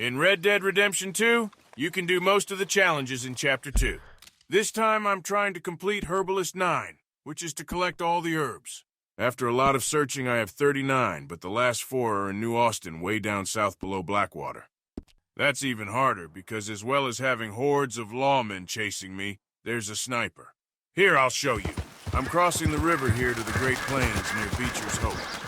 In Red Dead Redemption 2, you can do most of the challenges in Chapter 2. This time I'm trying to complete Herbalist 9, which is to collect all the herbs. After a lot of searching, I have 39, but the last 4 are in New Austin, way down south below Blackwater. That's even harder, because as well as having hordes of lawmen chasing me, there's a sniper. Here, I'll show you. I'm crossing the river here to the Great Plains near Beecher's Hope.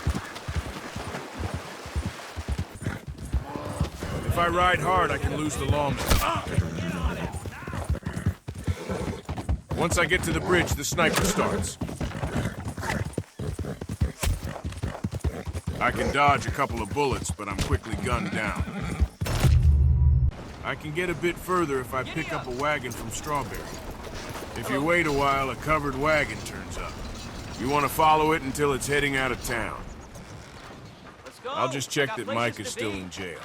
If I ride hard, I can lose the lawmen. Once I get to the bridge, the sniper starts. I can dodge a couple of bullets, but I'm quickly gunned down. I can get a bit further if I pick up a wagon from Strawberry. If you wait a while, a covered wagon turns up. You want to follow it until it's heading out of town. I'll just check that Mike is still in jail.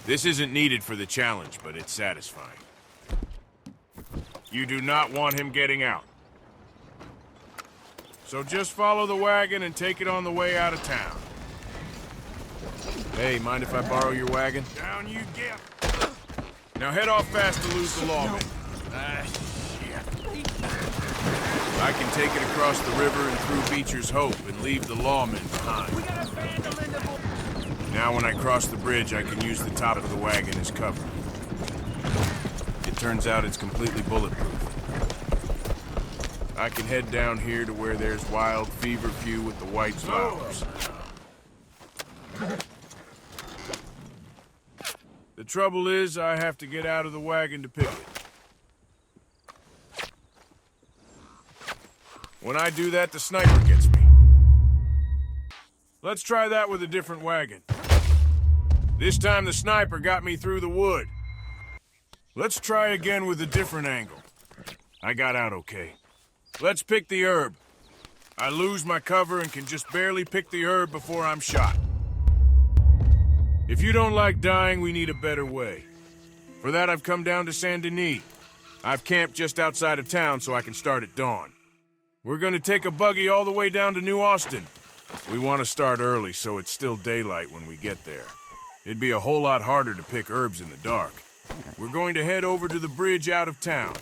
This isn't needed for the challenge, but it's satisfying. You do not want him getting out. So just follow the wagon and take it on the way out of town. Hey, mind if I borrow your wagon? Down you get. Now head off fast to lose the lawman. Shit. I can take it across the river and through Beecher's Hope and leave the lawmen behind. Now when I cross the bridge, I can use the top of the wagon as cover. It turns out it's completely bulletproof. I can head down here to where there's wild feverfew with the white flowers. The trouble is, I have to get out of the wagon to pick it. When I do that, the sniper gets me. Let's try that with a different wagon. This time the sniper got me through the wood. Let's try again with a different angle. I got out okay. Let's pick the herb. I lose my cover and can just barely pick the herb before I'm shot. If you don't like dying, we need a better way. For that, I've come down to Saint Denis. I've camped just outside of town so I can start at dawn. We're going to take a buggy all the way down to New Austin. We want to start early so it's still daylight when we get there. It'd be a whole lot harder to pick herbs in the dark. We're going to head over to the bridge out of town.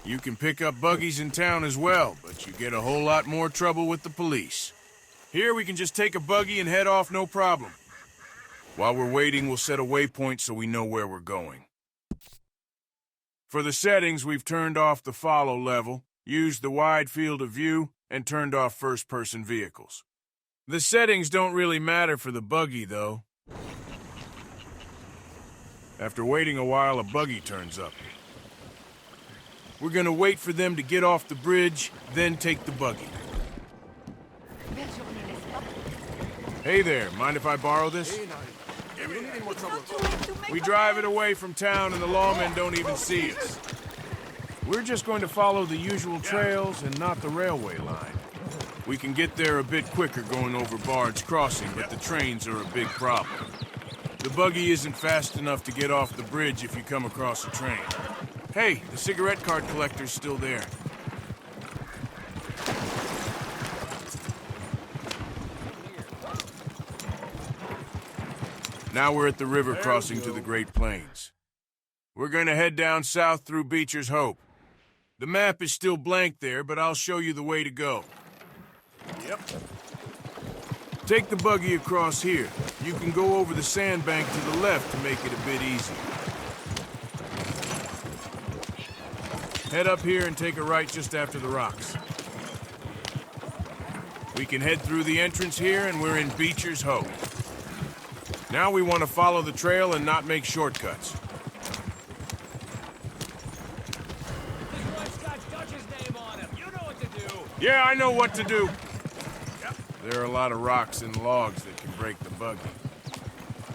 You can pick up buggies in town as well, but you get a whole lot more trouble with the police. Here we can just take a buggy and head off no problem. While we're waiting, we'll set a waypoint so we know where we're going. For the settings, we've turned off the follow level, used the wide field of view, and turned off first-person vehicles. The settings don't really matter for the buggy, though. After waiting a while, a buggy turns up. We're gonna wait for them to get off the bridge, then take the buggy. Hey there, mind if I borrow this? We drive it away from town and the lawmen don't even see us. We're just going to follow the usual trails and not the railway line. We can get there a bit quicker going over Bard's Crossing, but the trains are a big problem. The buggy isn't fast enough to get off the bridge if you come across a train. Hey, the cigarette card collector's still there. Now we're at the river crossing to the Great Plains. We're gonna head down south through Beecher's Hope. The map is still blank there, but I'll show you the way to go. Yep. Take the buggy across here. You can go over the sandbank to the left to make it a bit easier. Head up here and take a right just after the rocks. We can head through the entrance here and we're in Beecher's Hope. Now we want to follow the trail and not make shortcuts. Yeah, I know what to do. There are a lot of rocks and logs that can break the buggy.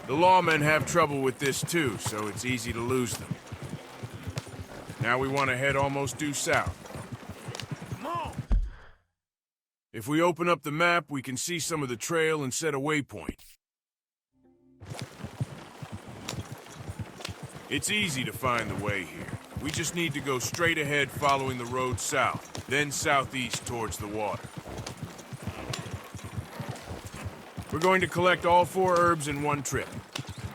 The lawmen have trouble with this too, so it's easy to lose them. Now we want to head almost due south. Come on. If we open up the map, we can see some of the trail and set a waypoint. It's easy to find the way here. We just need to go straight ahead following the road south, then southeast towards the water. We're going to collect all 4 herbs in one trip.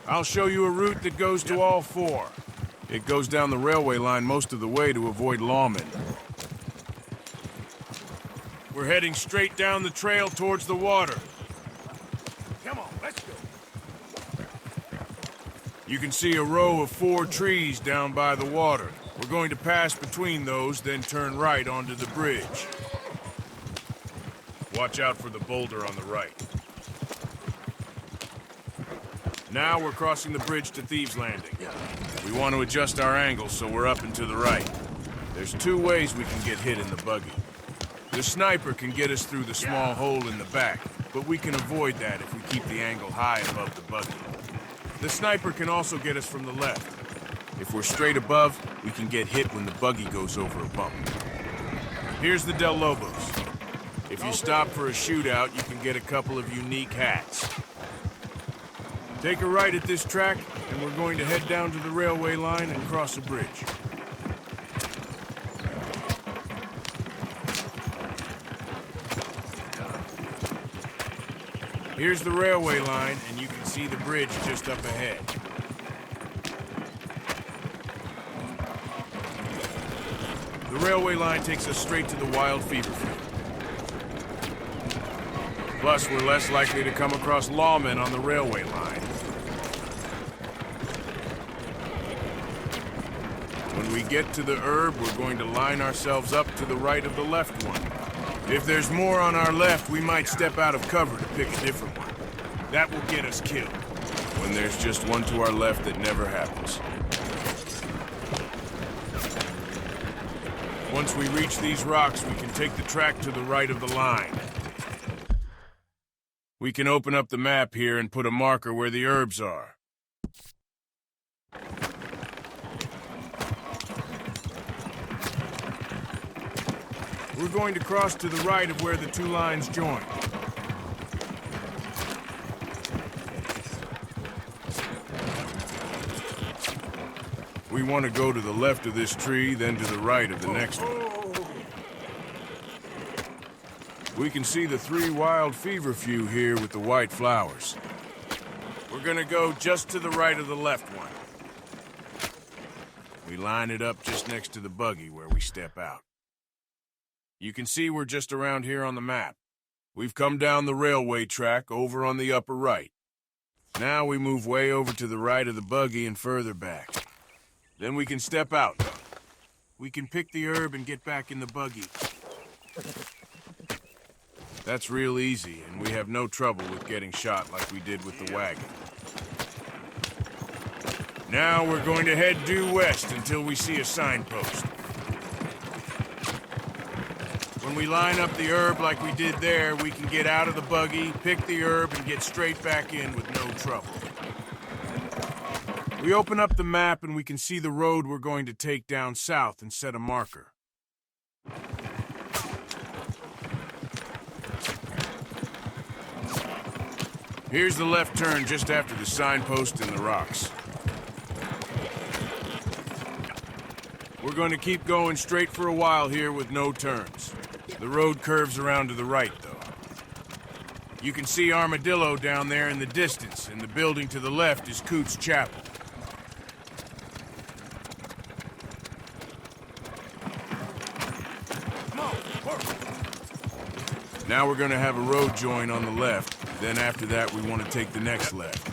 I'll show you a route that goes to all four. It goes down the railway line most of the way to avoid lawmen. We're heading straight down the trail towards the water. Come on, let's go. You can see a row of 4 trees down by the water. We're going to pass between those, then turn right onto the bridge. Watch out for the boulder on the right. Now we're crossing the bridge to Thieves' Landing. We want to adjust our angle so we're up and to the right. There's 2 ways we can get hit in the buggy. The sniper can get us through the small hole in the back, but we can avoid that if we keep the angle high above the buggy. The sniper can also get us from the left. If we're straight above, we can get hit when the buggy goes over a bump. Here's the Del Lobos. If you stop for a shootout, you can get a couple of unique hats. Take a right at this track, and we're going to head down to the railway line and cross a bridge. Here's the railway line, and you can see the bridge just up ahead. The railway line takes us straight to the wild Feverfew. Plus, we're less likely to come across lawmen on the railway line. When we get to the herb, we're going to line ourselves up to the right of the left one. If there's more on our left, we might step out of cover to pick a different one. That will get us killed. When there's just one to our left, that never happens. Once we reach these rocks, we can take the track to the right of the line. We can open up the map here and put a marker where the herbs are. We're going to cross to the right of where the 2 lines join. We want to go to the left of this tree, then to the right of the next one. We can see the 3 wild feverfew here with the white flowers. We're gonna go just to the right of the left one. We line it up just next to the buggy where we step out. You can see we're just around here on the map. We've come down the railway track over on the upper right. Now we move way over to the right of the buggy and further back. Then we can step out. We can pick the herb and get back in the buggy. That's real easy, and we have no trouble with getting shot like we did with the wagon. Now we're going to head due west until we see a signpost. When we line up the herb like we did there, we can get out of the buggy, pick the herb, and get straight back in with no trouble. We open up the map and we can see the road we're going to take down south and set a marker. Here's the left turn just after the signpost in the rocks. We're going to keep going straight for a while here with no turns. The road curves around to the right, though. You can see Armadillo down there in the distance, and the building to the left is Coots Chapel. Now we're going to have a road join on the left, then after that we want to take the next left.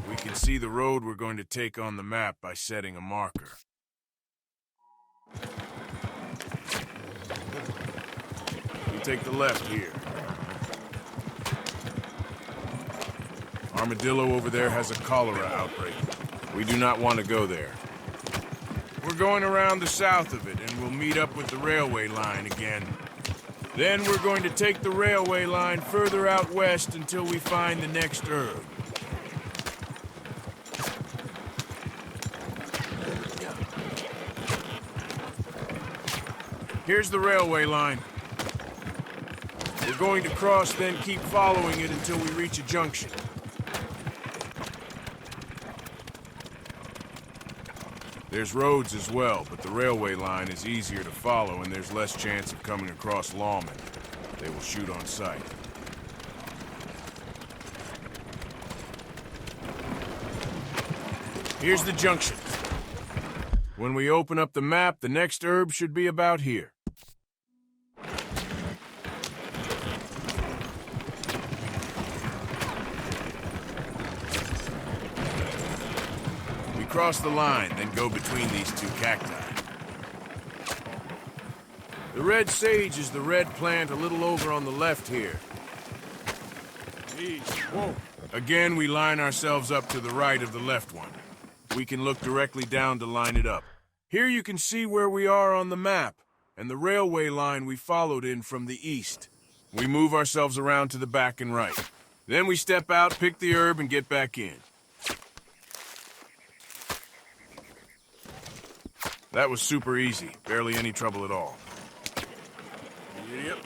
We can see the road we're going to take on the map by setting a marker. We take the left here. Armadillo over there has a cholera outbreak. We do not want to go there. We're going around the south of it, and we'll meet up with the railway line again. Then we're going to take the railway line further out west until we find the next herb. Here's the railway line. We're going to cross, then keep following it until we reach a junction. There's roads as well, but the railway line is easier to follow and there's less chance of coming across lawmen. They will shoot on sight. Here's the junction. When we open up the map, the next herb should be about here. We cross the line, then go between these two cacti. The red sage is the red plant a little over on the left here. Whoa. Again, we line ourselves up to the right of the left one. We can look directly down to line it up. Here you can see where we are on the map, and the railway line we followed in from the east. We move ourselves around to the back and right. Then we step out, pick the herb, and get back in. That was super easy. Barely any trouble at all. Yep.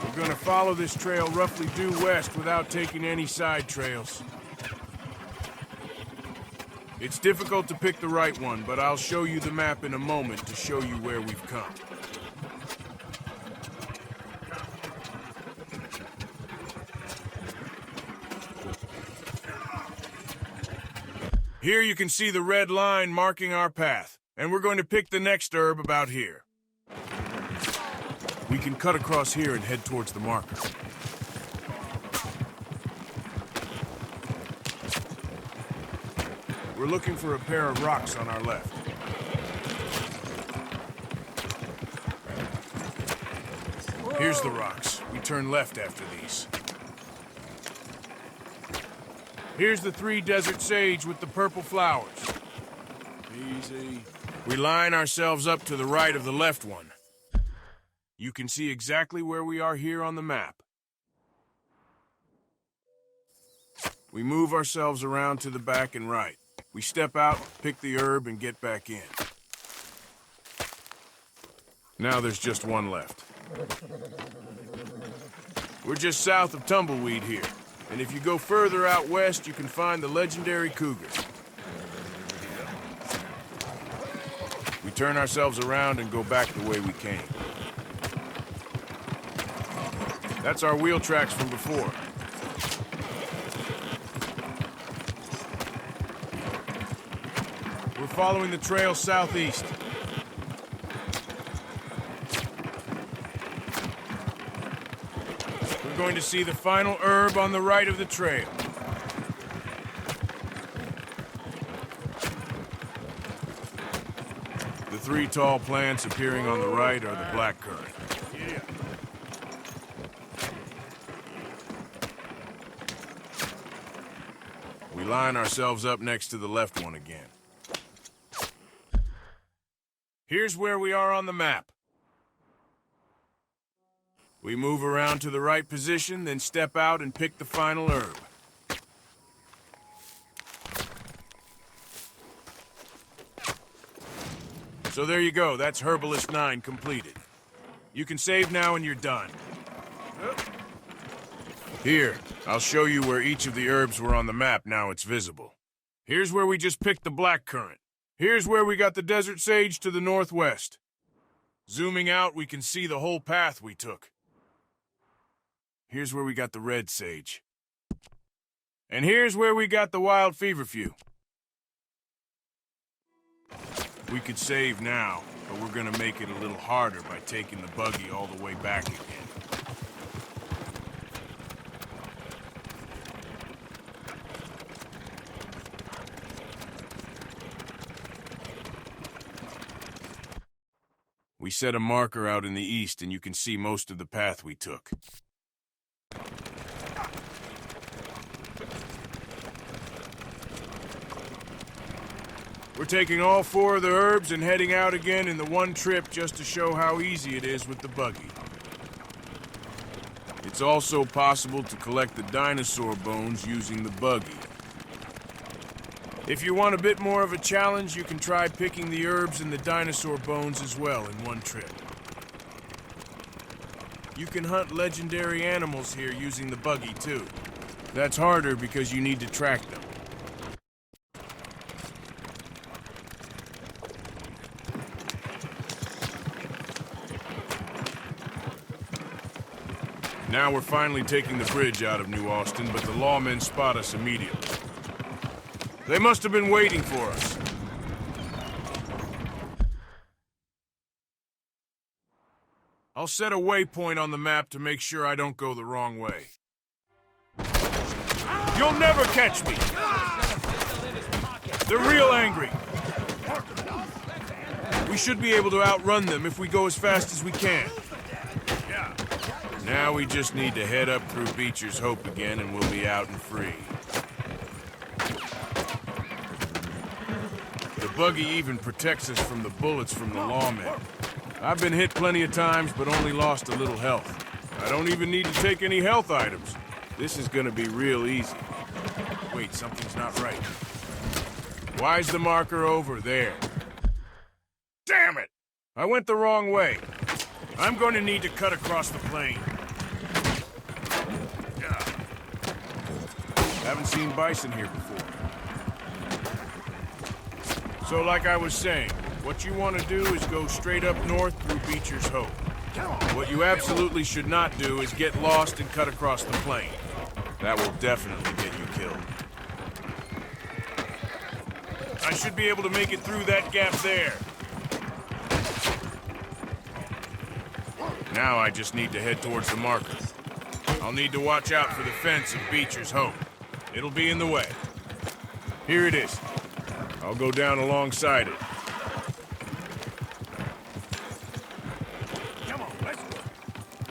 We're gonna follow this trail roughly due west without taking any side trails. It's difficult to pick the right one, but I'll show you the map in a moment to show you where we've come. Here you can see the red line marking our path, and we're going to pick the next herb about here. We can cut across here and head towards the marker. We're looking for a pair of rocks on our left. Here's the rocks. We turn left after these. Here's the 3 desert sage with the purple flowers. Easy. We line ourselves up to the right of the left one. You can see exactly where we are here on the map. We move ourselves around to the back and right. We step out, pick the herb, and get back in. Now there's just one left. We're just south of Tumbleweed here, and if you go further out west, you can find the legendary cougar. We turn ourselves around and go back the way we came. That's our wheel tracks from before. We're following the trail southeast. We're going to see the final herb on the right of the trail. The 3 tall plants appearing on the right are the blackcurrant. We line ourselves up next to the left one again. Here's where we are on the map. We move around to the right position, then step out and pick the final herb. So there you go, that's Herbalist 9 completed. You can save now and you're done. Here, I'll show you where each of the herbs were on the map now it's visible. Here's where we just picked the blackcurrant. Here's where we got the desert sage to the northwest. Zooming out, we can see the whole path we took. Here's where we got the red sage. And here's where we got the wild feverfew. We could save now, but we're gonna make it a little harder by taking the buggy all the way back again. We set a marker out in the east, and you can see most of the path we took. We're taking all 4 of the herbs and heading out again in the one trip just to show how easy it is with the buggy. It's also possible to collect the dinosaur bones using the buggy. If you want a bit more of a challenge, you can try picking the herbs and the dinosaur bones as well in one trip. You can hunt legendary animals here using the buggy too. That's harder because you need to track them. Now we're finally taking the bridge out of New Austin, but the lawmen spot us immediately. They must have been waiting for us. I'll set a waypoint on the map to make sure I don't go the wrong way. You'll never catch me! They're real angry. We should be able to outrun them if we go as fast as we can. Now we just need to head up through Beecher's Hope again and we'll be out and free. The buggy even protects us from the bullets from the lawmen. I've been hit plenty of times, but only lost a little health. I don't even need to take any health items. This is gonna be real easy. Wait, something's not right. Why's the marker over there? Damn it! I went the wrong way. I'm going to need to cut across the plain. Haven't seen bison here before. So like I was saying, what you want to do is go straight up north through Beecher's Hope. What you absolutely should not do is get lost and cut across the plain. That will definitely get you killed. I should be able to make it through that gap there. Now I just need to head towards the marker. I'll need to watch out for the fence of Beecher's Hope. It'll be in the way. Here it is. I'll go down alongside it. Come on, let's go.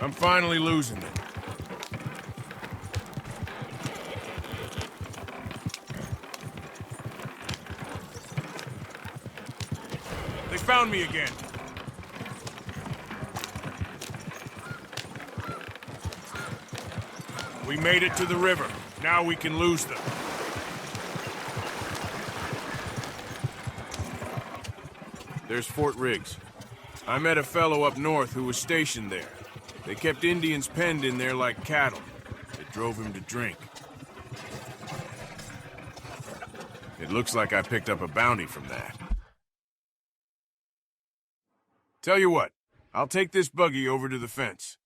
I'm finally losing it. They found me again. We made it to the river. Now we can lose them. There's Fort Riggs. I met a fellow up north who was stationed there. They kept Indians penned in there like cattle. It drove him to drink. It looks like I picked up a bounty from that. Tell you what, I'll take this buggy over to the fence.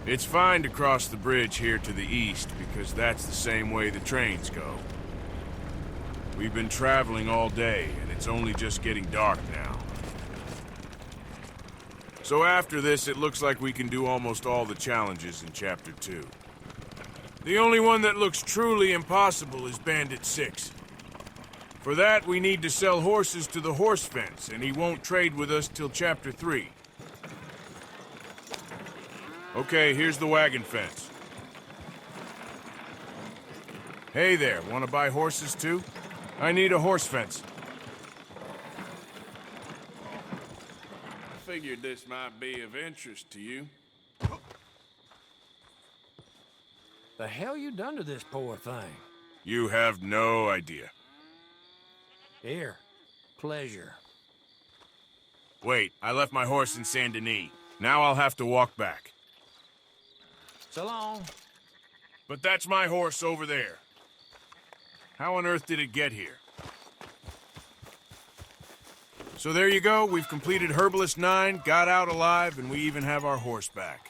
It's fine to cross the bridge here to the east, because that's the same way the trains go. We've been traveling all day, and it's only just getting dark now. So after this, it looks like we can do almost all the challenges in Chapter 2. The only one that looks truly impossible is Bandit 6. For that, we need to sell horses to the horse fence, and he won't trade with us till Chapter 3. Okay, here's the wagon fence. Hey there, want to buy horses too? I need a horse fence. I figured this might be of interest to you. The hell you done to this poor thing? You have no idea. Here, pleasure. Wait, I left my horse in Saint Denis. Now I'll have to walk back. So long. But that's my horse over there. How on earth did it get here? So there you go, we've completed Herbalist 9, got out alive, and we even have our horse back.